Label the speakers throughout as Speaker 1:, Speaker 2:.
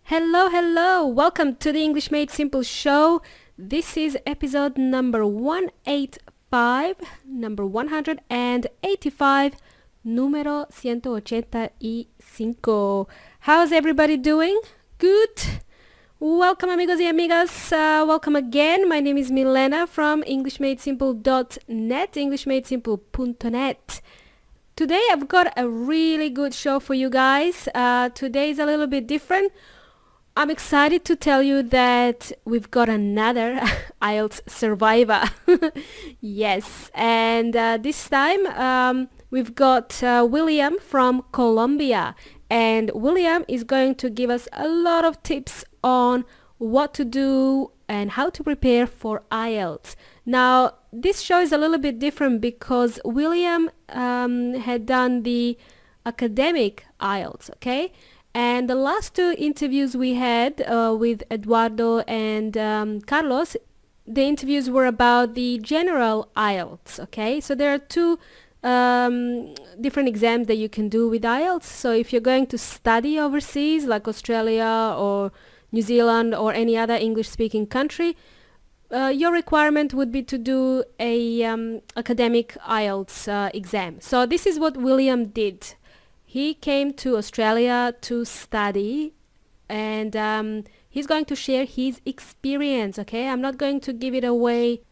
Speaker 1: Hello, hello. Welcome to the English Made Simple show. This is episode number 185, number 185, número 185. How's everybody doing? Good? Welcome, amigos y amigas. Welcome again. My name is Milena from EnglishMadeSimple.net, EnglishMadeSimple.net. Today I've got a really good show for you guys. Today is a little bit different. I'm excited to tell you that we've got another IELTS survivor. Yes, and this time we've got William from Colombia. And William is going to give us a lot of tips on what to do and how to prepare for IELTS. Now, this show is a little bit different because William had done the academic IELTS, okay? And the last two interviews we had with Eduardo and Carlos, the interviews were about the general IELTS, okay? So there are two different exams that you can do with IELTS. So if you're going to study overseas, like Australia or New Zealand or any other English-speaking country, your requirement would be to do a academic IELTS exam. So this is what William did. He came to Australia to study, and he's going to share his experience, okay? I'm not going to give it away.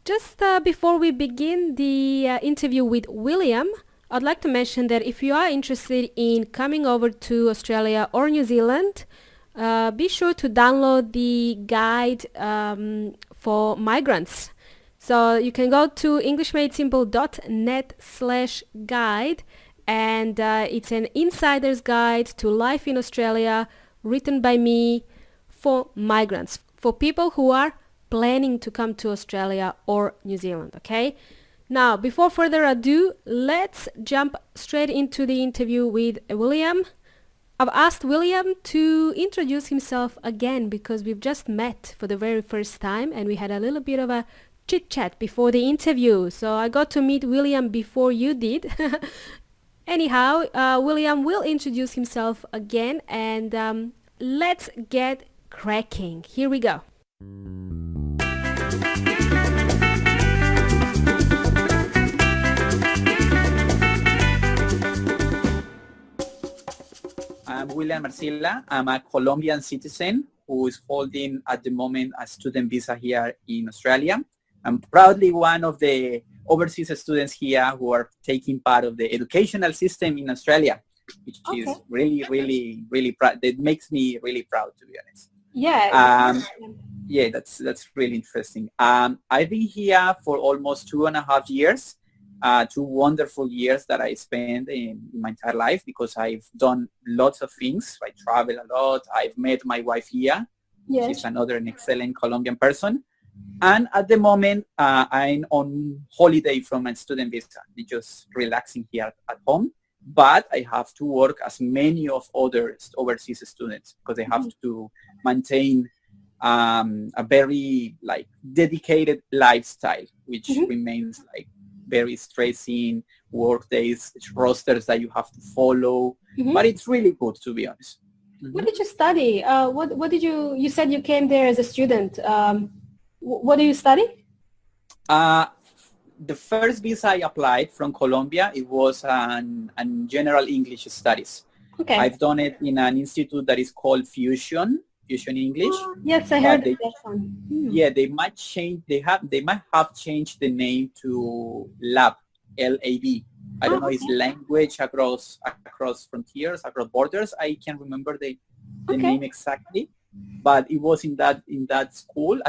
Speaker 1: Just before we begin the interview with William, I'd like to mention that if you are interested in coming over to Australia or New Zealand, be sure to download the guide for migrants. So you can go to EnglishMadeSimple.net/guide, and it's an insider's guide to life in Australia written by me for migrants, for people who are planning to come to Australia or New Zealand, okay? Now, before further ado, let's jump straight into the interview with William. I've asked William to introduce himself again because we've just met for the very first time and we had a little bit of a chit-chat before the interview. So I got to meet William before you did. Anyhow, William will introduce himself again, and let's get cracking. Here we go.
Speaker 2: I'm William Marcilla. I'm a Colombian citizen who is holding at the moment a student visa here in Australia. I'm proudly one of the overseas students here who are taking part of the educational system in Australia, which is really proud. That makes me really proud, to be honest.
Speaker 1: Yeah.
Speaker 2: Yeah, that's really interesting. I've been here for almost 2.5 years, 2 wonderful years that I spent in my entire life because I've done lots of things. I travel a lot. I've met my wife here.
Speaker 1: Yes.
Speaker 2: She's an excellent Colombian person. And at the moment, I'm on holiday from my student visa, just relaxing here at home. But I have to work as many of other overseas students because I have to maintain a very dedicated lifestyle, which remains very stressing work days, rosters that you have to follow. But it's really good, to be honest.
Speaker 1: What did you study? What did you said you came there as a student. What do you study?
Speaker 2: The first visa I applied from Colombia, it was an general English studies.
Speaker 1: Okay.
Speaker 2: I've done it in an institute that is called Fusion English.
Speaker 1: Oh, yes, I heard that one.
Speaker 2: Yeah, they might change. They might have changed the name to LAB, L-A-B. I don't know. It's language across frontiers, across borders. I can't remember the name exactly. But it was in that school,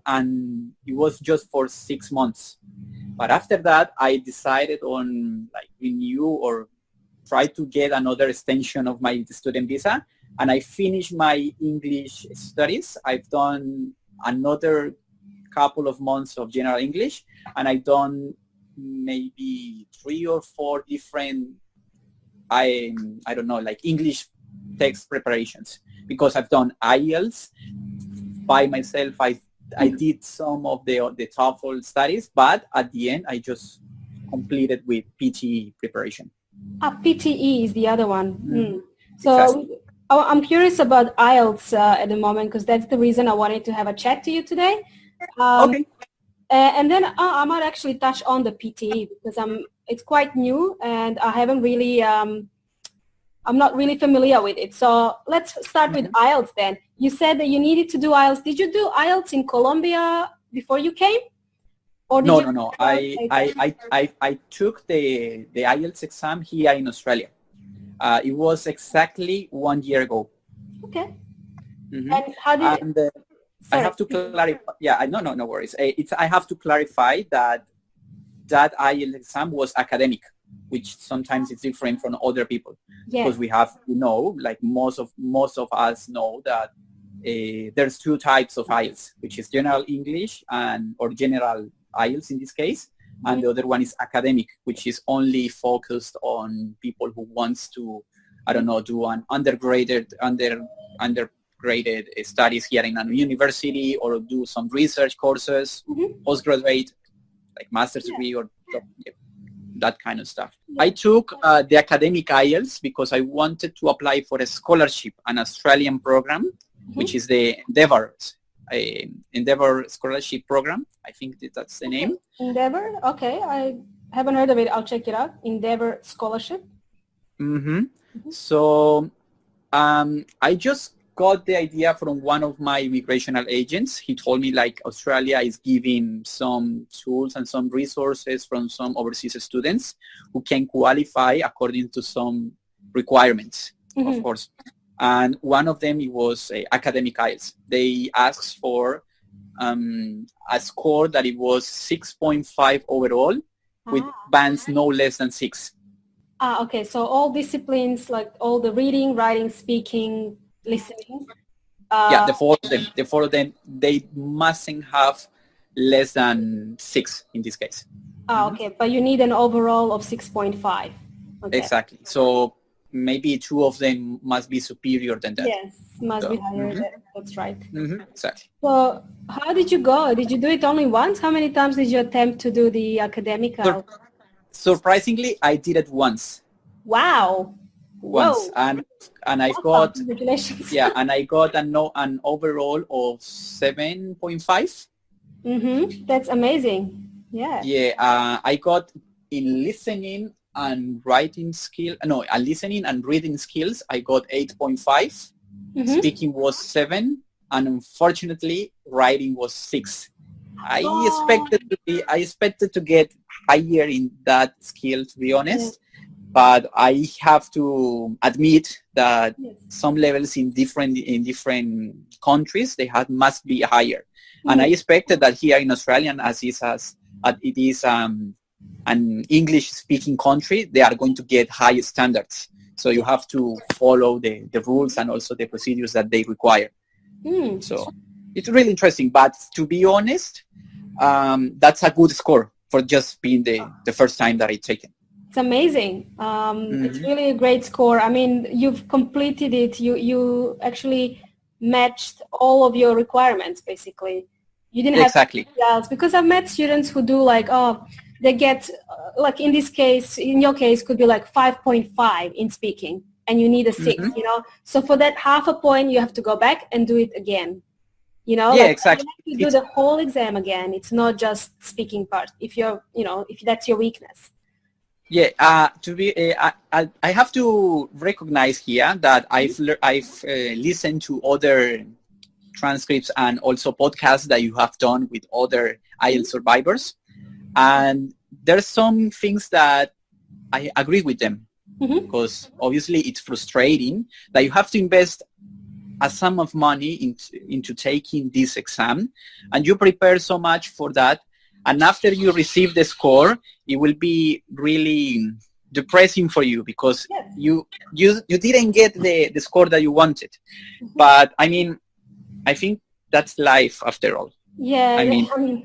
Speaker 2: and it was just for 6 months. But after that, I decided on renew or try to get another extension of my student visa, and I finished my English studies. I've done another couple of months of general English, and I've done maybe 3 or 4 different I don't know, English text preparations. Because I've done IELTS by myself, I did some of the TOEFL studies, but at the end I just completed with PTE preparation.
Speaker 1: PTE is the other one. So
Speaker 2: Exactly.
Speaker 1: I'm curious about IELTS at the moment because that's the reason I wanted to have a chat to you today. Um,
Speaker 2: Okay.
Speaker 1: and then I might actually touch on the PTE because it's quite new and I'm not really familiar with it. So let's start with
Speaker 2: Mhm.
Speaker 1: IELTS then. You said that you needed to do IELTS. Did you do IELTS in Colombia before you came? Or did
Speaker 2: No,
Speaker 1: you
Speaker 2: no, no.
Speaker 1: start later?
Speaker 2: I took the IELTS exam here in Australia. It was exactly 1 year ago.
Speaker 1: Okay.
Speaker 2: Hmm.
Speaker 1: And how did it,
Speaker 2: And I
Speaker 1: sorry.
Speaker 2: have to clarify. Yeah, no worries. I have to clarify that that IELTS exam was academic, which sometimes it's different from other people because
Speaker 1: Yes.
Speaker 2: we have, like most of us know that there's two types of IELTS, which is general English or general IELTS in this case, and the other one is academic, which is only focused on people who wants to, I don't know, do an undergraded studies here in a university or do some research courses,
Speaker 1: Mm-hmm.
Speaker 2: postgraduate, like master's
Speaker 1: Yeah.
Speaker 2: degree or that kind of stuff. I
Speaker 1: Yeah.
Speaker 2: took the academic IELTS because I wanted to apply for a scholarship, an Australian program, which
Speaker 1: Mm-hmm.
Speaker 2: is the Endeavour Scholarship Program. I think that's the
Speaker 1: Okay.
Speaker 2: name.
Speaker 1: Endeavor. Okay. I haven't heard of it. I'll check it out. Endeavor Scholarship.
Speaker 2: Hmm.
Speaker 1: Mm-hmm.
Speaker 2: So I just got the idea from one of my immigrational agents. He told me like Australia is giving some tools and some resources from some overseas students who can qualify according to some requirements, of
Speaker 1: Mm-hmm.
Speaker 2: course. And one of them it was academic IELTS. They asked for a score that it was 6.5 overall with
Speaker 1: Ah.
Speaker 2: bands no less than 6.
Speaker 1: Okay. So all disciplines, like all the reading, writing, speaking, listening.
Speaker 2: Yeah,
Speaker 1: Uh,
Speaker 2: the four of them, they mustn't have less than 6 in this case. Hmm.
Speaker 1: okay. But you need an overall of 6.5. Okay.
Speaker 2: Exactly. So maybe 2 of them must be superior than that.
Speaker 1: Yes, must be
Speaker 2: So,
Speaker 1: higher. That's right.
Speaker 2: exactly.
Speaker 1: So how did you go? Did you do it only once? How many times did you attempt to do the academic
Speaker 2: Sur-
Speaker 1: IELTS?
Speaker 2: surprisingly, I did it once,
Speaker 1: Wow.
Speaker 2: once,
Speaker 1: Whoa.
Speaker 2: and I
Speaker 1: Awesome.
Speaker 2: got,
Speaker 1: Congratulations.
Speaker 2: yeah, and I got an overall of 7.5.
Speaker 1: Mm-hmm. That's amazing. Yeah.
Speaker 2: Yeah, I got in listening and writing skill. No, listening and reading skills. I got 8.5.
Speaker 1: Mm-hmm.
Speaker 2: Speaking was 7, and unfortunately, writing was 6.
Speaker 1: Oh,
Speaker 2: I expected to get higher in that skill, to be
Speaker 1: yeah.
Speaker 2: honest. But I have to admit that
Speaker 1: Yes.
Speaker 2: some levels in different countries they must be higher, and I
Speaker 1: Mm-hmm.
Speaker 2: expected that here in Australia, as it is an English speaking country, they are going to get high standards. So you
Speaker 1: Yeah.
Speaker 2: have to follow the rules and also the procedures that they require.
Speaker 1: Mm.
Speaker 2: So it's really interesting. But to be honest, that's a good score for just being the first time that I take it.
Speaker 1: It's amazing. It's
Speaker 2: Hmm.
Speaker 1: really a great score. I mean, you've completed it. You actually matched all of your requirements, basically. You didn't have
Speaker 2: Exactly.
Speaker 1: anything else because I've met students who do like, oh, they get like in this case, in your case, could be like 5.5 in speaking, and you need a 6.
Speaker 2: Hmm.
Speaker 1: So for that half a point, you have to go back and do it again.
Speaker 2: Yeah,
Speaker 1: Like you
Speaker 2: exactly.
Speaker 1: have to do
Speaker 2: It's
Speaker 1: the whole exam again. It's not just speaking part. If that's your weakness.
Speaker 2: Yeah, to be, I have to recognize here that I've listened to other transcripts and also podcasts that you have done with other IELTS survivors, and there's some things that I agree with them
Speaker 1: Mm-hmm.
Speaker 2: because obviously it's frustrating that you have to invest a sum of money into taking this exam, and you prepare so much for that, and after you receive the score it will be really depressing for you because
Speaker 1: Yes.
Speaker 2: you didn't get the score that you wanted.
Speaker 1: Mm-hmm.
Speaker 2: But I mean, I think that's life after all. I
Speaker 1: Yeah,
Speaker 2: mean,
Speaker 1: I mean,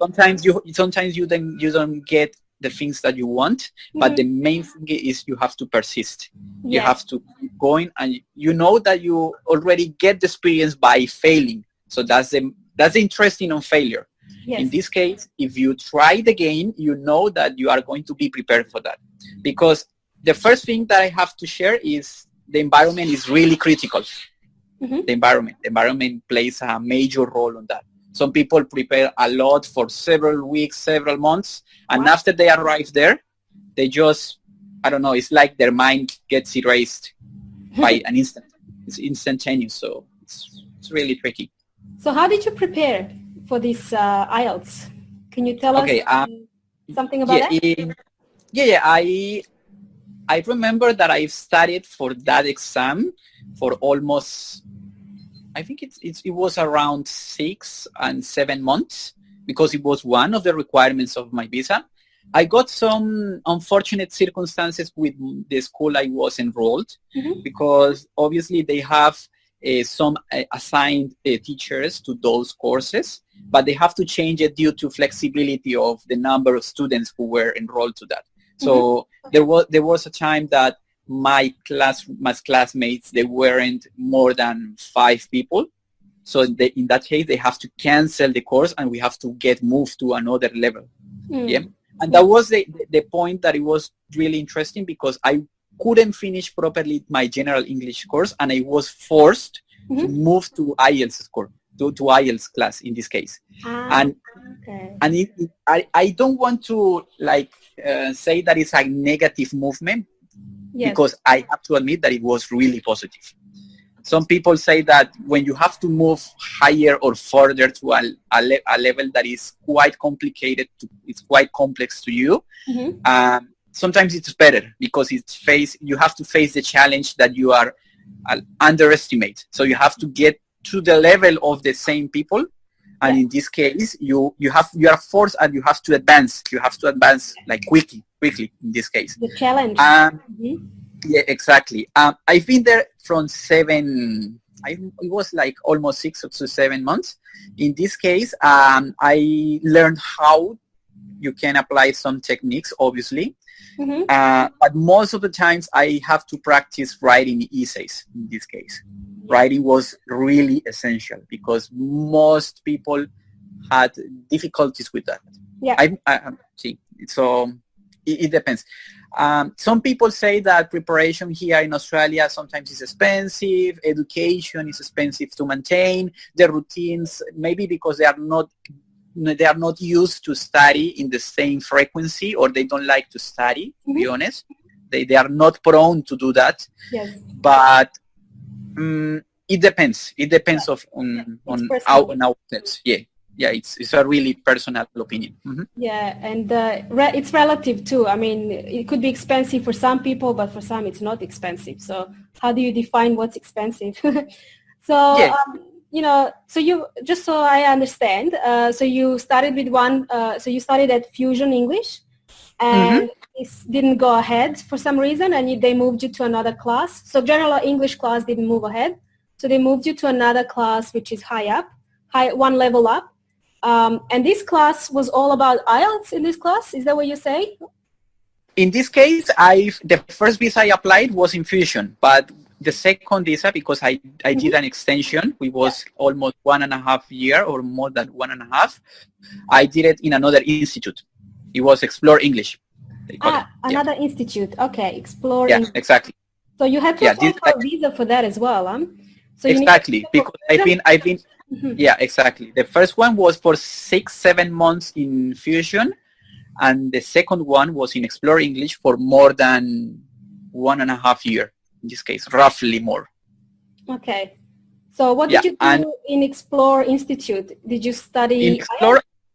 Speaker 2: sometimes you don't get the things that you want, but
Speaker 1: mhm.
Speaker 2: the main thing is you have to persist. You
Speaker 1: Yes,
Speaker 2: have to keep going, and you know that you already get the experience by failing. So that's the interesting on failure. In
Speaker 1: yes,
Speaker 2: this case, if you try it again, you know that you are going to be prepared for that. Because the first thing that I have to share is the environment is really critical.
Speaker 1: Mm-hmm.
Speaker 2: The environment plays a major role on that. Some people prepare a lot for several weeks, several months, and
Speaker 1: Wow.
Speaker 2: after they arrive there, they just, I don't know, it's like their mind gets erased by an instant. It's instantaneous, so it's really tricky.
Speaker 1: So how did you prepare for this IELTS? Can you tell us
Speaker 2: Okay,
Speaker 1: something about that?
Speaker 2: I remember that I studied for that exam for almost, I think it was around 6 and 7 months, because it was one of the requirements of my visa. I got some unfortunate circumstances with the school I was enrolled,
Speaker 1: Mm-hmm.
Speaker 2: because obviously they have some assigned teachers to those courses, but they have to change it due to flexibility of the number of students who were enrolled to that. So there was a time that my classmates, they weren't more than 5 people. So in that case, they have to cancel the course and we have to get moved to another level. Yeah. And that was the point that it was really interesting, because I couldn't finish properly my general English course and I was forced to move to IELTS score, to IELTS class in this case. And I don't want to say that it's a negative movement, because I have to admit that it was really positive. Some people say that when you have to move higher or further to a level that is quite complicated, it's quite complex to you, sometimes it's better, because you have to face the challenge that you are underestimate. So you have to get to the level of the same people. And in this case, you are forced and you have to advance. You have to advance like quickly in this case.
Speaker 1: The challenge.
Speaker 2: Yeah, exactly. I've been there from it was like almost 6 to 7 months. In this case, I learned how you can apply some techniques, obviously. But most of the times I have to practice writing essays in this case. Writing was really essential, because most people had difficulties with that.
Speaker 1: Yeah.
Speaker 2: I see. So it depends. Some people say that preparation here in Australia sometimes is expensive. Education is expensive to maintain. The routines, maybe because they are not used to study in the same frequency, or they don't like to study, to be honest. They are not prone to do that.
Speaker 1: Yes.
Speaker 2: But it depends. It depends on our steps. Yeah, it's a really personal opinion.
Speaker 1: Yeah, and it's relative too. I mean, it could be expensive for some people, but for some it's not expensive. So how do you define what's expensive? So so you, just so I understand, so you started with so you studied at Fusion English, and it didn't go ahead for some reason, and they moved you to another class. So general English class didn't move ahead, so they moved you to another class which is one level up. And this class was all about IELTS in this class? Is that what you say?
Speaker 2: In this case, the first visa I applied was in Fusion, but the second visa, because I did an extension, it was almost 1.5 years or more than 1.5. I did it in another institute. It was Explore English.
Speaker 1: Another institute. Okay, Explore
Speaker 2: Yeah,
Speaker 1: English.
Speaker 2: exactly.
Speaker 1: So you had to apply for a visa for that as well, huh? So
Speaker 2: exactly, because I've been yeah, exactly. The first one was for 6-7 months in Fusion, and the second one was in Explore English for more than 1.5 years. In this case, roughly more.
Speaker 1: Okay. So what did you do in Explore Institute? Did you study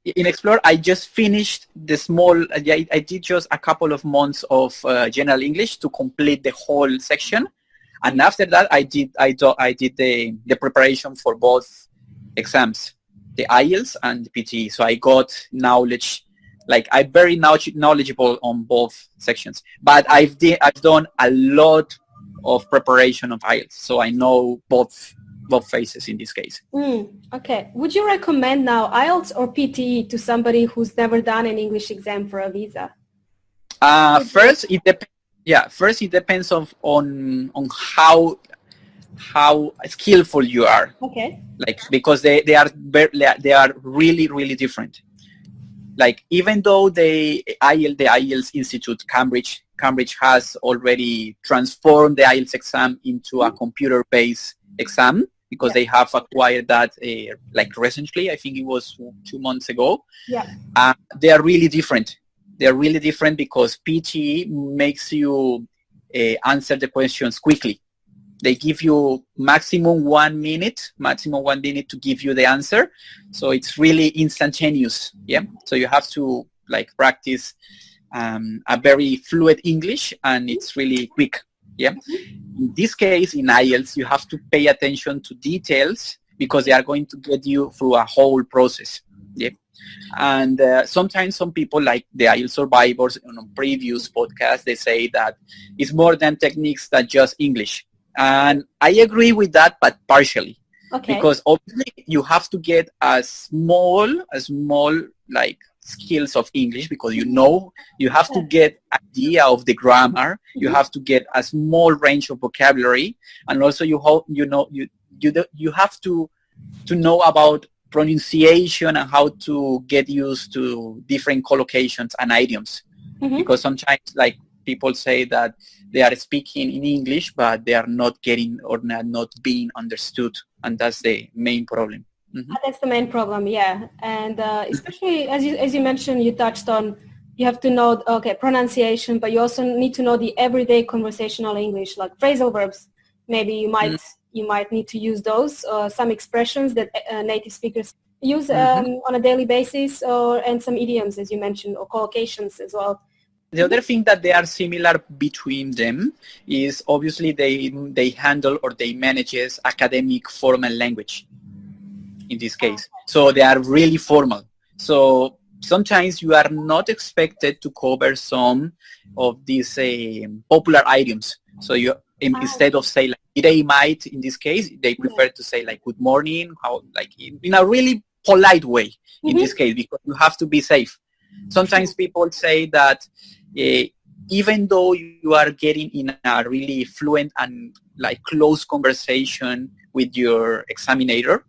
Speaker 2: in Explore, I just finished the small, I did just a couple of months of general English to complete the whole section. And after that, I did the preparation for both exams, the IELTS and the PTE. So I got knowledge, I'm very knowledgeable on both sections. But I've done a lot of preparation of IELTS, so I know both phases in this case.
Speaker 1: Okay. Would you recommend now IELTS or PTE to somebody who's never done an English exam for a visa?
Speaker 2: First, it depends on how skillful you are.
Speaker 1: Okay.
Speaker 2: Because they are really, really different. Even though the IELTS Institute Cambridge Cambridge has already transformed the IELTS exam into a computer-based exam because they have acquired that like recently. I think it was 2 months ago.
Speaker 1: Yeah.
Speaker 2: They are really different. They are really different because PTE makes you answer the questions quickly. They give you maximum 1 minute to give you the answer. So it's really instantaneous. Yeah. So you have to like practice a very fluent English, and it's really quick. Yeah. In this case, in IELTS, you have to pay attention to details because they are going to get you through a whole process. Yeah. And sometimes some people, like the IELTS survivors on previous podcasts, they say that it's more than techniques than just English. And I agree with that, but partially. Okay. Because obviously you have to get a small like skills of English, because you have to get idea of the grammar. You have to get a small range of vocabulary, and also you have to know about pronunciation and how to get used to different collocations and idioms. Because sometimes like people say that they are speaking in English, but they are not getting or not being understood, and that's the main problem.
Speaker 1: That's the main problem, yeah. And especially as you mentioned, you touched on, you have to know pronunciation, but you also need to know the everyday conversational English, like phrasal verbs. Maybe you might need to use those, some expressions that native speakers use on a daily basis, and some idioms, as you mentioned, or collocations as well.
Speaker 2: The other thing that they are similar between them is obviously they handle or they manages academic formal language in this case. So they are really formal. So sometimes you are not expected to cover some of these popular idioms. So you instead of say like they might, in this case, they prefer to say like good morning, how like in a really polite way in this case, because you have to be safe. Sometimes people say that even though you are getting in a really fluent and like close conversation with your examiner,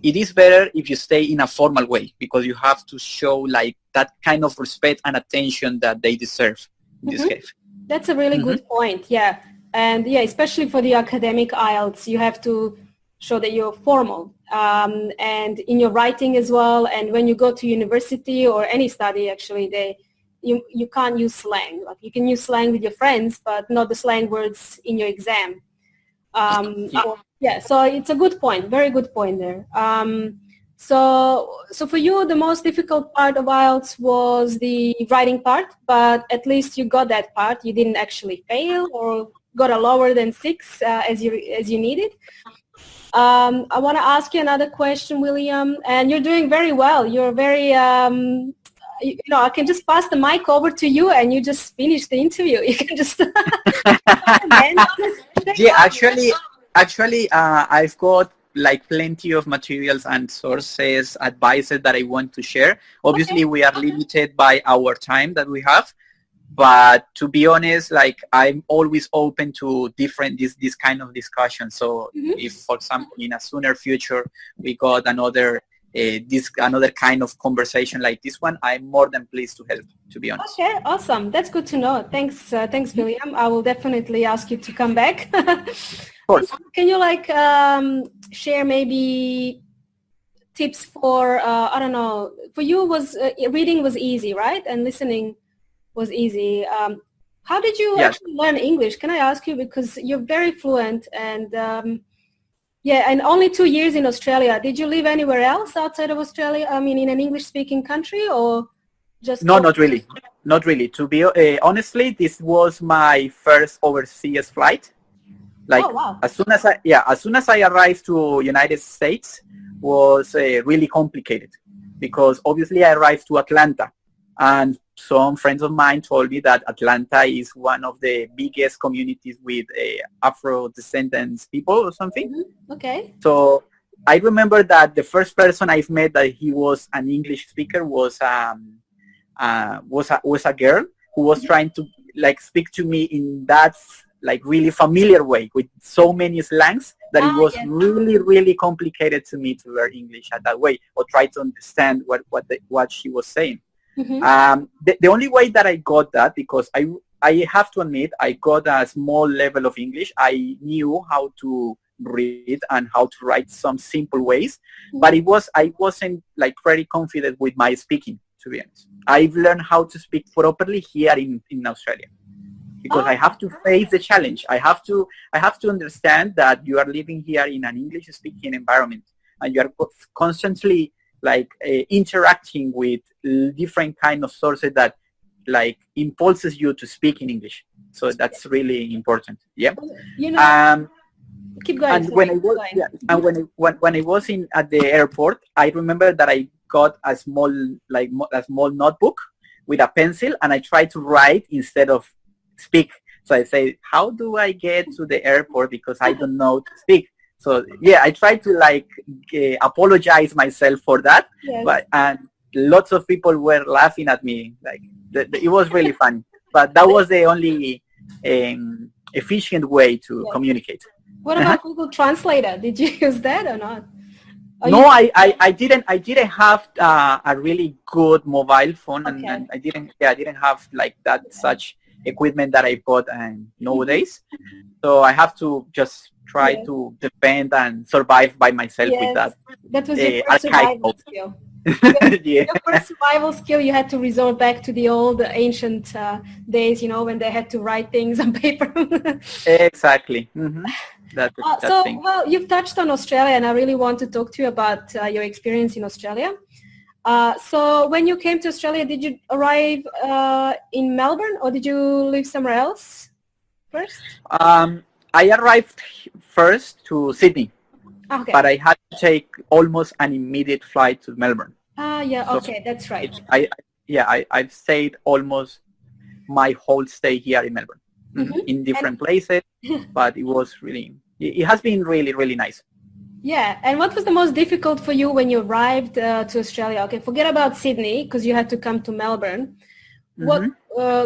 Speaker 2: it is better if you stay in a formal way, because you have to show like that kind of respect and attention that they deserve in this case.
Speaker 1: That's a really good point, yeah. And yeah, especially for the academic IELTS, you have to show that you're formal, and in your writing as well. And when you go to university or any study, actually, you can't use slang. Like you can use slang with your friends, but not the slang words in your exam. So it's a good point, very good point there. So for you, the most difficult part of IELTS was the writing part, but at least you got that part. You didn't actually fail or got a lower than 6 as you needed. I want to ask you another question, William, and you're doing very well. You're very, I can just pass the mic over to you and you just finish the interview. You can just...
Speaker 2: Yeah, actually, I've got like plenty of materials and sources, advices that I want to share. Obviously, we are limited by our time that we have. But to be honest, like I'm always open to different this kind of discussion. So if, for example, in a sooner future we got another kind of conversation like this one, I'm more than pleased to help. To be honest.
Speaker 1: Okay, awesome. That's good to know. Thanks, William. I will definitely ask you to come back. Of
Speaker 2: course.
Speaker 1: Can you share maybe tips for I don't know? For you, was reading was easy, right? And listening was easy. How did you actually learn English? Can I ask you, because you're very fluent and and only 2 years in Australia. Did you live anywhere else outside of Australia? I mean, in an English-speaking country, or just?
Speaker 2: No, not really. Not really. To be honestly, this was my first overseas flight. Like as soon as I arrived to United States, was really complicated, because obviously I arrived to Atlanta, and some friends of mine told me that Atlanta is one of the biggest communities with Afro-descendants people or something.
Speaker 1: Okay.
Speaker 2: So I remember that the first person I've met that he was an English speaker was a girl who was trying to like speak to me in that like really familiar way with so many slangs that it was really, really complicated to me to learn English at that way or try to understand what she was saying. The only way that I got that, because I have to admit, I got a small level of English. I knew how to read and how to write some simple ways, but I wasn't like very confident with my speaking, to be honest. I've learned how to speak properly here in Australia, because I have to face the challenge. I have to understand that you are living here in an English speaking environment, and you are constantly like interacting with different kind of sources that like impulses you to speak in English. So that's really important. Yeah.
Speaker 1: You know, keep going.
Speaker 2: And when I was when I was in at the airport, I remember that I got a small notebook with a pencil, and I tried to write instead of speak. So I say, how do I get to the airport, because I don't know to speak. So yeah, I tried to like apologize myself for that, but and lots of people were laughing at me. Like it was really fun, but that was the only efficient way to communicate.
Speaker 1: What about Google Translator? Did you use that or not?
Speaker 2: No, I didn't have a really good mobile phone, and I didn't have like that such equipment that I got nowadays. So I have to just try to depend and survive by myself with that.
Speaker 1: That was your first survival skill. Your first survival skill. You had to resort back to the old ancient days, you know, when they had to write things on paper.
Speaker 2: Exactly. That thing.
Speaker 1: Well, you've touched on Australia, and I really want to talk to you about your experience in Australia. So when you came to Australia, did you arrive in Melbourne, or did you live somewhere else first?
Speaker 2: I arrived first to Sydney, but I had to take almost an immediate flight to Melbourne.
Speaker 1: That's right.
Speaker 2: I've stayed almost my whole stay here in Melbourne, in different places, but it has been really, really nice.
Speaker 1: Yeah, and what was the most difficult for you when you arrived to Australia? Okay, forget about Sydney, because you had to come to Melbourne. What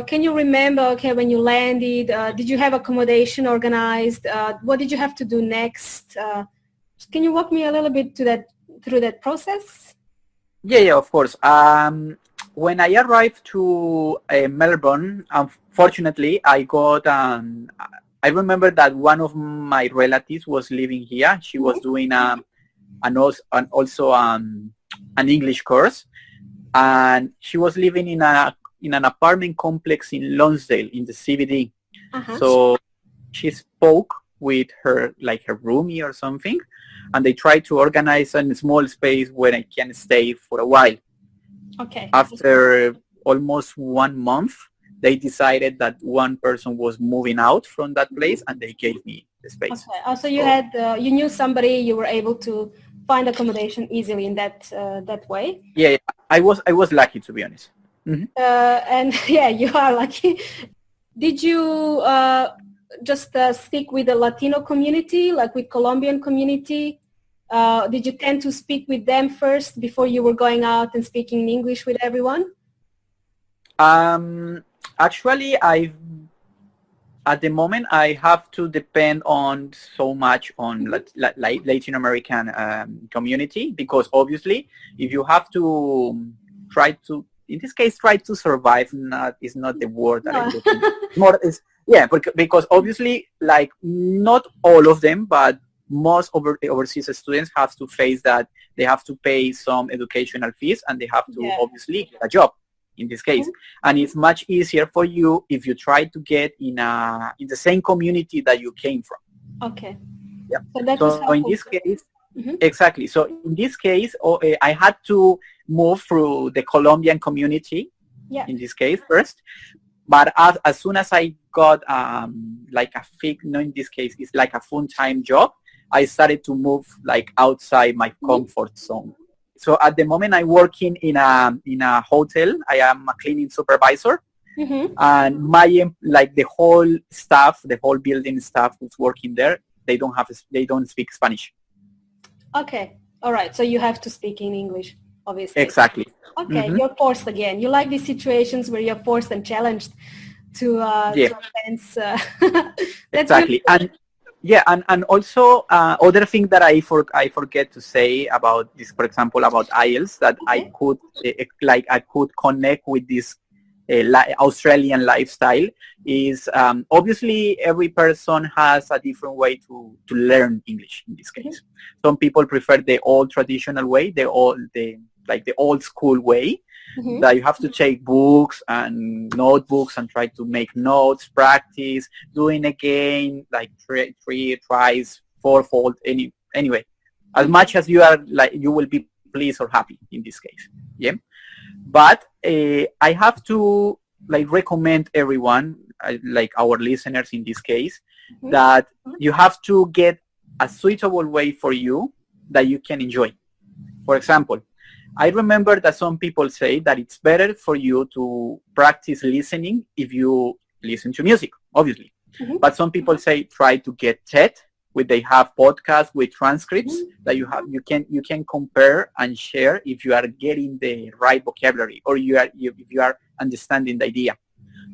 Speaker 1: can you remember? Okay, when you landed, did you have accommodation organized? What did you have to do next? Can you walk me a little bit through that process?
Speaker 2: Yeah, of course. When I arrived to Melbourne, unfortunately, I got. I remember that one of my relatives was living here. She was doing an English course, and she was living in an apartment complex in Lonsdale in the CBD. So she spoke with her roomie or something, and they tried to organize a small space where I can stay for a while. After almost 1 month, they decided that one person was moving out from that place, and they gave me the space.
Speaker 1: So you had you knew somebody, you were able to find accommodation easily in that way.
Speaker 2: Yeah, I was lucky, to be honest.
Speaker 1: And yeah, you are lucky. Did you just stick with the Latino community, like with Colombian community? Did you tend to speak with them first before you were going out and speaking English with everyone?
Speaker 2: Actually, at the moment I have to depend on so much on Latin American community, because obviously if you have to try to, in this case, try to survive, is not the word that I'm looking. Because obviously, like, not all of them, but most overseas students have to face that they have to pay some educational fees, and they have to obviously get a job in this case. And it's much easier for you if you try to get in the same community that you came from. So in this case, exactly. So in this case, I had to move through the Colombian community, in this case first. But as soon as I got in this case, it's like a full-time job, I started to move like outside my comfort zone. So at the moment I'm working in a hotel. I am a cleaning supervisor, and the whole staff, the whole building staff who's working there, they don't speak Spanish. Okay, all right. So you have to speak in English, obviously. Exactly.
Speaker 1: Okay, you're forced again. You like these situations where you're forced and challenged to advance. That's
Speaker 2: exactly.
Speaker 1: Really
Speaker 2: and also other thing that I forget to say about this, for example, about IELTS, that I could connect with these Australian lifestyle is obviously every person has a different way to learn English in this case. Some people prefer the old traditional way, the old school way, that you have to take books and notebooks and try to make notes, practice, doing again, like three tries, fourfold, anyway, as much as you are, like, you will be pleased or happy in this case. Yeah. But I have to recommend everyone, like our listeners in this case, that you have to get a suitable way for you that you can enjoy. For example, I remember that some people say that it's better for you to practice listening if you listen to music, obviously. But some people say try to get TED, where they have podcasts with transcripts that you can compare and share if you are getting the right vocabulary or if you are understanding the idea.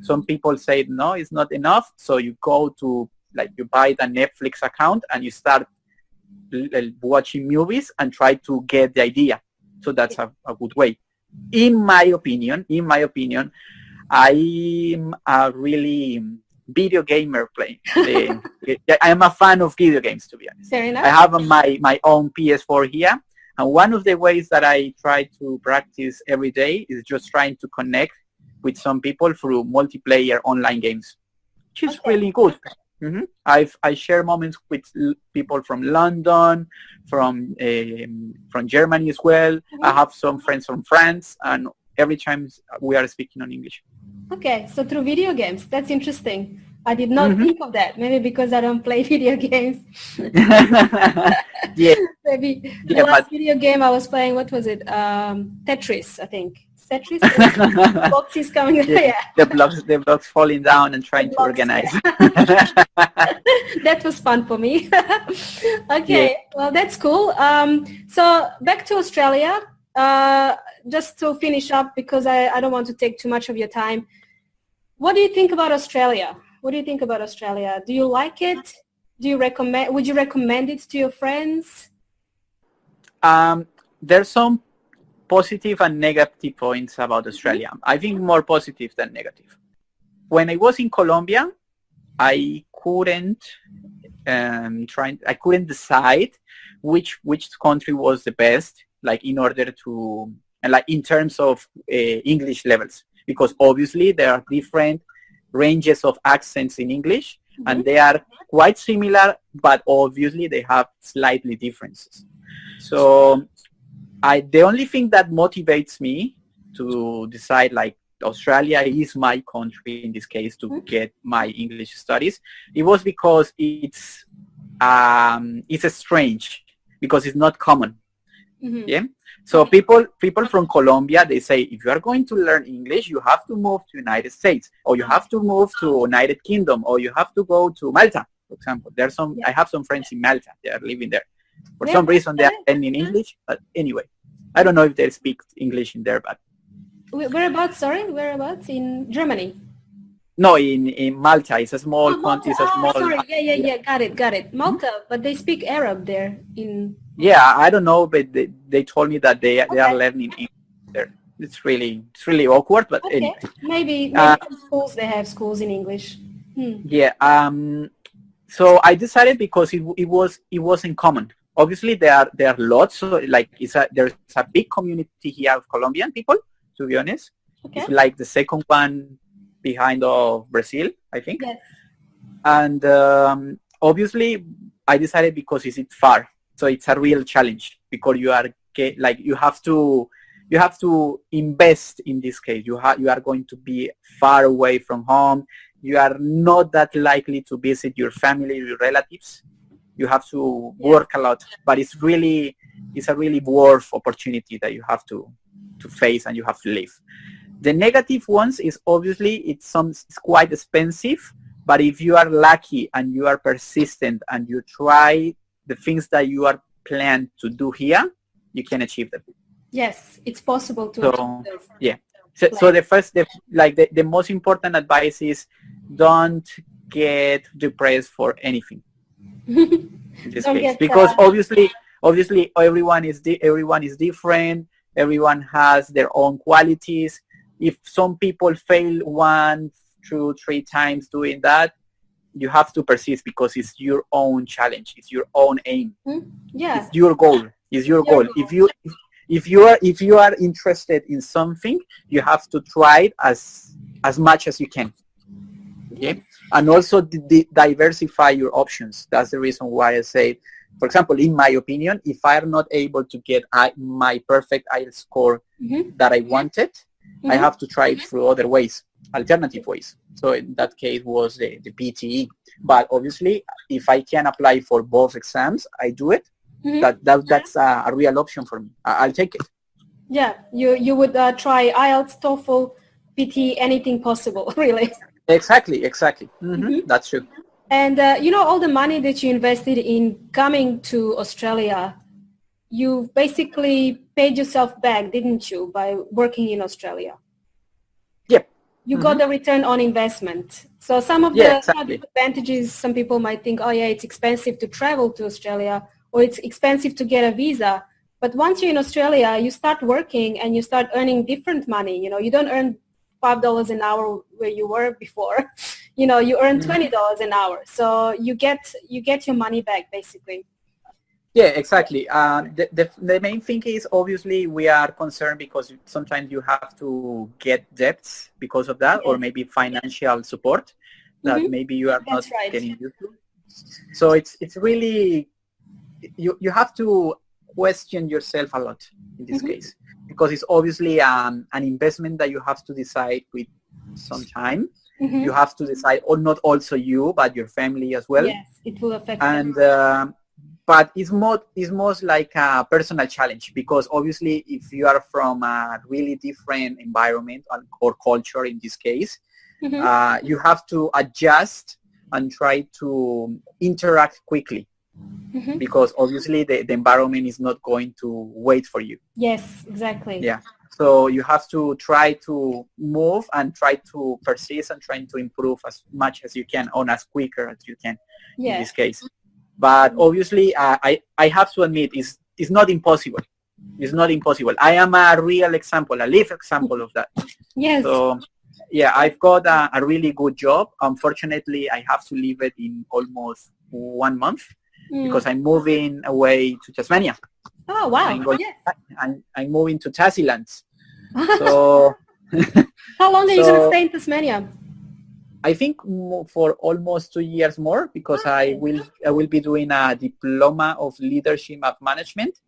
Speaker 2: Some people say no, it's not enough, so you go to, like, you buy the Netflix account and you start watching movies and try to get the idea. So that's a good way. In my opinion, I'm a really video gamer playing. I'm a fan of video games, to be honest.
Speaker 1: Fair enough.
Speaker 2: I have my own PS4 here, and one of the ways that I try to practice every day is just trying to connect with some people through multiplayer online games, which is really good. I share moments with people from London, from Germany as well. I have some friends from France, and every time we are speaking on English.
Speaker 1: Okay, so through video games, that's interesting. I did not think of that. Maybe because I don't play video games.
Speaker 2: Yeah.
Speaker 1: Maybe the last video game I was playing, what was it? Tetris, I think. Tetris? Boxes coming. Yeah.
Speaker 2: The blocks falling down and trying to organize.
Speaker 1: Yeah. That was fun for me. Okay, well, that's cool. So back to Australia. Just to finish up, because I don't want to take too much of your time. What do you think about Australia? What do you think about Australia? Do you like it? Would you recommend it to your friends?
Speaker 2: There's some positive and negative points about Australia. I think more positive than negative. When I was in Colombia, I couldn't decide which country was the best, like in order to, like in terms of English levels, because obviously there are different ranges of accents in English, and they are quite similar, but obviously they have slightly differences. So the only thing that motivates me to decide, like, Australia is my country in this case to get my English studies, it was because it's strange, because it's not common. Yeah. So people from Colombia, they say, if you are going to learn English, you have to move to United States, or you have to move to United Kingdom, or you have to go to Malta, for example. I have some friends in Malta. They are living there. For some reason, they are learning English. But anyway, I don't know if they speak English in there, but...
Speaker 1: Whereabouts? Sorry, whereabouts? In Germany?
Speaker 2: No, in Malta. It's a small country. It's a small...
Speaker 1: Sorry. Yeah. Got it. Malta, but they speak Arab there in...
Speaker 2: Yeah, I don't know, but they told me that they are learning English there. It's really awkward, but anyway.
Speaker 1: Maybe some schools, they have schools in English.
Speaker 2: Yeah. So I decided because it wasn't common. Obviously, there are lots. So like there's a big community here of Colombian people. To be honest, it's like the second one behind of Brazil, I think. Yes. And obviously, I decided because it's far. So it's a real challenge, because you have to invest in this case. You are going to be far away from home. You are not that likely to visit your family, your relatives. You have to work a lot, but it's a really worth opportunity that you have to face and you have to live. The negative ones is obviously it's quite expensive, but if you are lucky and you are persistent and you try the things that you are planned to do here, you can achieve them.
Speaker 1: Yes, it's possible to achieve those.
Speaker 2: Yeah. So the most important advice is don't get depressed for anything in this case, because obviously everyone is different. Everyone has their own qualities. if some people fail 1, 2, 3 times doing that, you have to persist because it's your own challenge. It's your own aim.
Speaker 1: Yeah.
Speaker 2: It's your goal. It's your goal. If you are interested in something, you have to try it as much as you can. Okay, and also diversify your options. That's the reason why I say, for example, in my opinion, if I'm not able to get my perfect IELTS score that I wanted, I have to try it through other ways, alternative ways. So in that case was the PTE. But obviously, if I can apply for both exams, I do it. That's a real option for me. I'll take it.
Speaker 1: Yeah, you would try IELTS, TOEFL, PT, anything possible, really.
Speaker 2: Exactly. That's true.
Speaker 1: And all the money that you invested in coming to Australia, you basically paid yourself back, didn't you, by working in Australia?
Speaker 2: Yep.
Speaker 1: You got the return on investment. So some of the disadvantages, some people might think, oh yeah, it's expensive to travel to Australia, or it's expensive to get a visa. But once you're in Australia, you start working and you start earning different money. You don't earn $5 an hour where you were before. You earn $20 an hour. So you get your money back, basically.
Speaker 2: Yeah, exactly. The main thing is obviously we are concerned because sometimes you have to get debts because of that, or maybe financial support that maybe you are not getting used to. So it's really, you have to question yourself a lot in this case, because it's obviously an investment that you have to decide with some time. You have to decide, or not also you, but your family as well.
Speaker 1: Yes, it will affect
Speaker 2: them. But it's most like a personal challenge, because obviously if you are from a really different environment or culture in this case, you have to adjust and try to interact quickly, because obviously the environment is not going to wait for you.
Speaker 1: Yes, exactly.
Speaker 2: Yeah. So you have to try to move and try to persist and trying to improve as much as you can, or as quicker as you can in this case. But obviously, I have to admit, it's not impossible. It's not impossible. I am a real example, a live example of that.
Speaker 1: Yes.
Speaker 2: So, yeah, I've got a really good job. Unfortunately, I have to leave it in almost 1 month because I'm moving away to Tasmania.
Speaker 1: Oh, wow.
Speaker 2: I'm moving to Tassie. So,
Speaker 1: how long are you going to stay in Tasmania?
Speaker 2: I think for almost 2 years more, because I will be doing a diploma of leadership of management.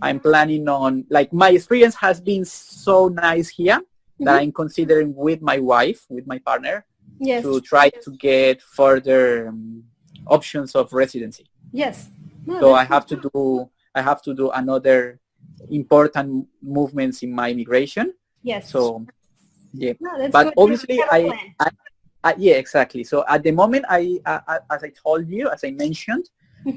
Speaker 2: I'm planning on, like, my experience has been so nice here that I'm considering with my wife, with my partner, to try to get further options of residency.
Speaker 1: Yes. No,
Speaker 2: so I have to do another important movements in my immigration.
Speaker 1: Yes.
Speaker 2: So yeah,
Speaker 1: no,
Speaker 2: but
Speaker 1: good.
Speaker 2: Obviously yeah, exactly. So at the moment, as I told you, as I mentioned,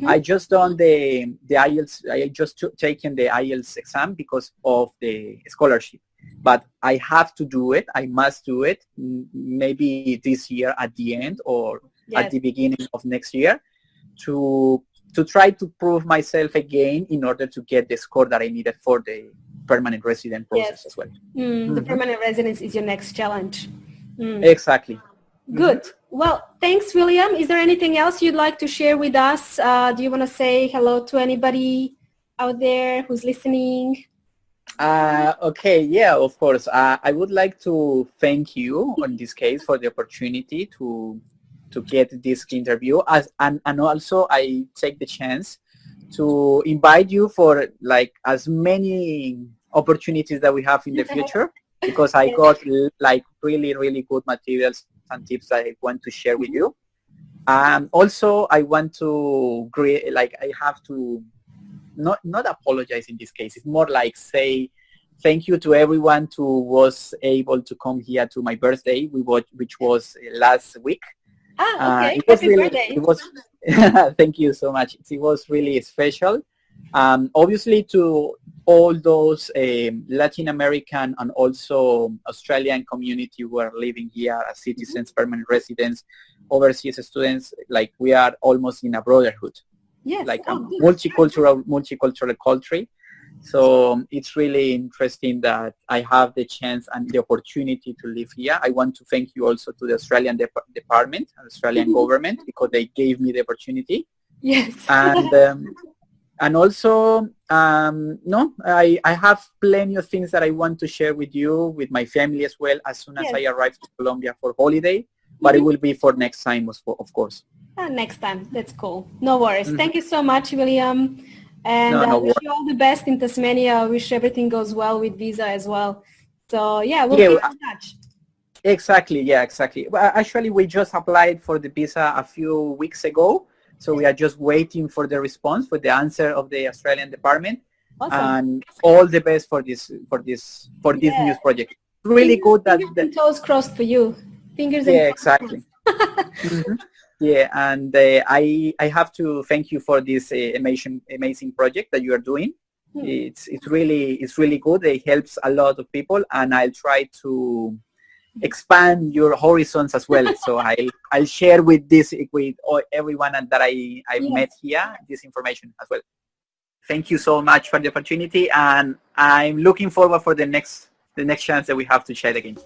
Speaker 2: I just done the IELTS. I just taken the IELTS exam because of the scholarship. But I have to do it. I must do it. Maybe this year at the end, or at the beginning of next year, to try to prove myself again in order to get the score that I needed for the permanent resident process as well.
Speaker 1: The permanent residence is your next challenge.
Speaker 2: Exactly.
Speaker 1: Good. Well, thanks, William. Is there anything else you'd like to share with us? Do you want to say hello to anybody out there who's listening?
Speaker 2: Okay, yeah, of course. I would like to thank you in this case for the opportunity to get this interview, and also I take the chance to invite you for like as many opportunities that we have in the future, because I got like really, really good materials and tips that I want to share with you. Also, I want to I have to not apologize in this case. It's more like say thank you to everyone who was able to come here to my birthday, which was last week.
Speaker 1: Okay.
Speaker 2: It was
Speaker 1: Happy
Speaker 2: really,
Speaker 1: birthday.
Speaker 2: it was, thank you so much. It was really special. Obviously to all those Latin American and also Australian community who are living here as citizens, permanent residents, overseas students, like we are almost in a brotherhood.
Speaker 1: Yes.
Speaker 2: Like a multicultural country. So it's really interesting that I have the chance and the opportunity to live here. I want to thank you also to the Australian department, Australian government, because they gave me the opportunity.
Speaker 1: Yes.
Speaker 2: And also, no, I have plenty of things that I want to share with you, with my family as well, as soon as
Speaker 1: Yes.
Speaker 2: I arrive to Colombia for holiday. But it will be for next time, of course.
Speaker 1: Next time. That's cool. No worries. Thank you so much, William. And
Speaker 2: No, no
Speaker 1: wish
Speaker 2: worries.
Speaker 1: you all the best in Tasmania. Wish everything goes well with visa as well. So yeah, we'll
Speaker 2: Yeah,
Speaker 1: keep in touch.
Speaker 2: exactly. Yeah, exactly. Well, actually, we just applied for the visa a few weeks ago. So we are just waiting for the response, for the answer of the Australian department.
Speaker 1: Awesome.
Speaker 2: And all the best for this
Speaker 1: Yeah.
Speaker 2: news project. Really good that,
Speaker 1: Fingers and toes crossed for you. Fingers and
Speaker 2: yeah,
Speaker 1: toes
Speaker 2: exactly.
Speaker 1: crossed.
Speaker 2: Yeah, and I have to thank you for this amazing project that you are doing. It's really good. It helps a lot of people, and I'll try to expand your horizons as well. So I'll share with everyone that I've met here this information as well. Thank you so much for the opportunity, and I'm looking forward for the next chance that we have to chat again.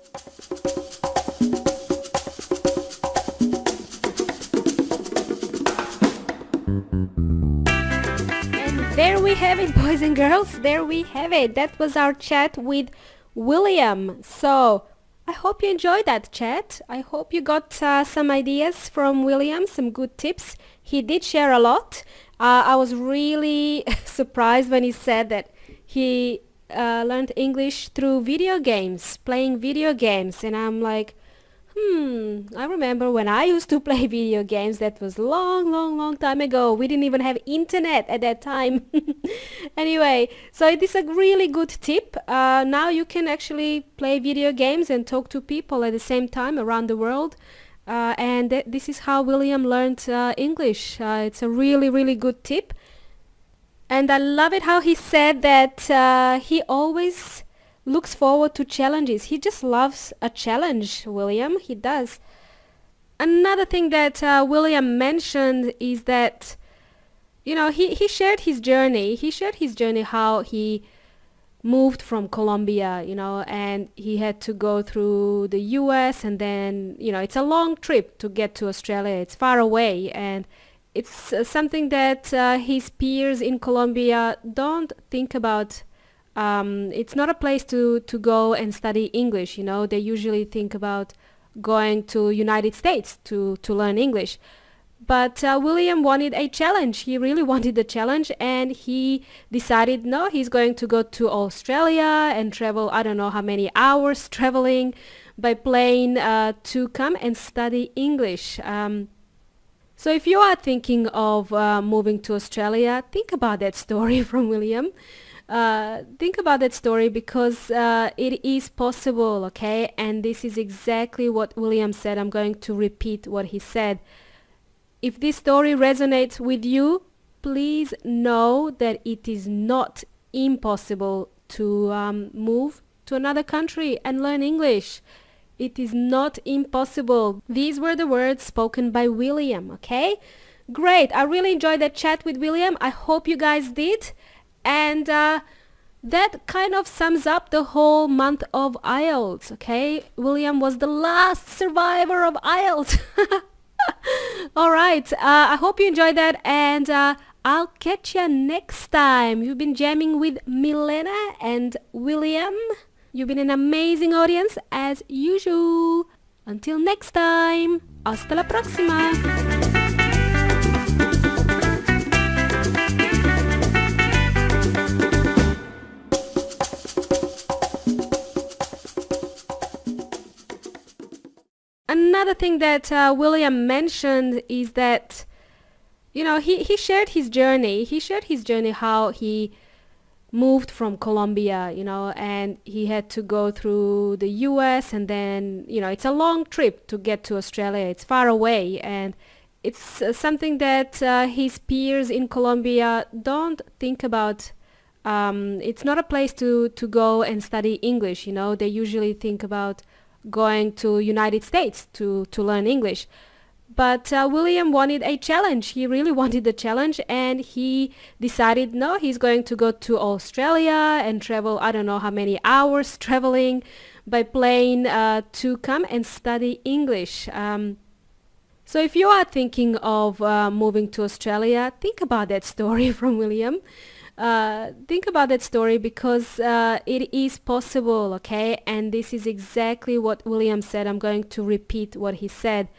Speaker 1: There we have it, boys and girls. There we have it. That was our chat with William. So I hope you enjoyed that chat. I hope you got some ideas from William, some good tips. He did share a lot. I was really surprised when he said that he learned English through video games, playing video games. And I'm like, I remember when I used to play video games. That was long time ago. We didn't even have internet at that time. Anyway, so it is a really good tip. Now you can actually play video games and talk to people at the same time around the world. And this is how William learned English. It's a really good tip. And I love it how he said that he always looks forward to challenges. He just loves a challenge, William. He does. Another thing that William mentioned is that, he shared his journey. He shared his journey, how he moved from Colombia, and he had to go through the US, and then, it's a long trip to get to Australia. It's far away, and it's something that his peers in Colombia don't think about. It's not a place to go and study English. They usually think about going to United States to learn English. But William wanted a challenge. He really wanted a challenge, and he decided, no, he's going to go to Australia and travel, I don't know how many hours traveling by plane to come and study English. So if you are thinking of moving to Australia, think about that story from William. Think about that story, because it is possible, okay? And this is exactly what William said. I'm going to repeat what he said. If this story resonates with you, please know that it is not impossible to move to another country and learn English. It is not impossible. These were the words spoken by William, okay? Great. I really enjoyed that chat with William. I hope you guys did. And that kind of sums up the whole month of IELTS, okay? William was the last survivor of IELTS. All right. I hope you enjoyed that, and I'll catch you next time. You've been jamming with Milena and William. You've been an amazing audience, as usual. Until next time. Hasta la próxima. Another thing that William mentioned is that, he shared his journey. He shared his journey, how he moved from Colombia, and he had to go through the US, and then, it's a long trip to get to Australia. It's far away, and it's something that his peers in Colombia don't think about. It's not a place to go and study English. They usually think about going to United States to learn English. But William wanted a challenge. He really wanted the challenge, and he decided, no, he's going to go to Australia and travel, I don't know how many hours traveling by plane to come and study English. So if you are thinking of moving to Australia, think about that story from William. Think about that story because it is possible, okay? And this is exactly what William said. I'm going to repeat what he said.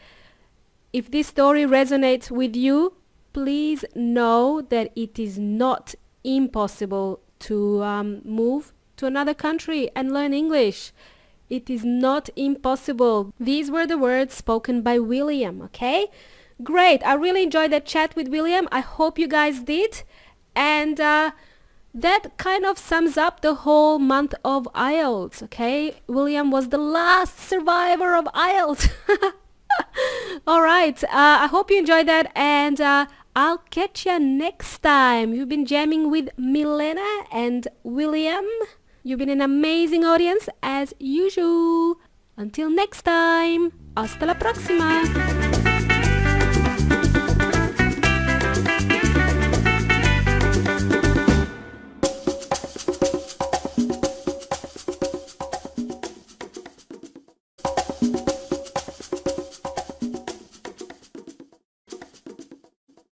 Speaker 1: If this story resonates with you, please know that it is not impossible to move to another country and learn English. It is not impossible. These were the words spoken by William, okay? Great. I really enjoyed that chat with William. I hope you guys did. And that kind of sums up the whole month of IELTS, okay? William was the last survivor of IELTS. All right. I hope you enjoyed that, and I'll catch you next time. You've been jamming with Milena and William. You've been an amazing audience as usual. Until next time. Hasta la próxima.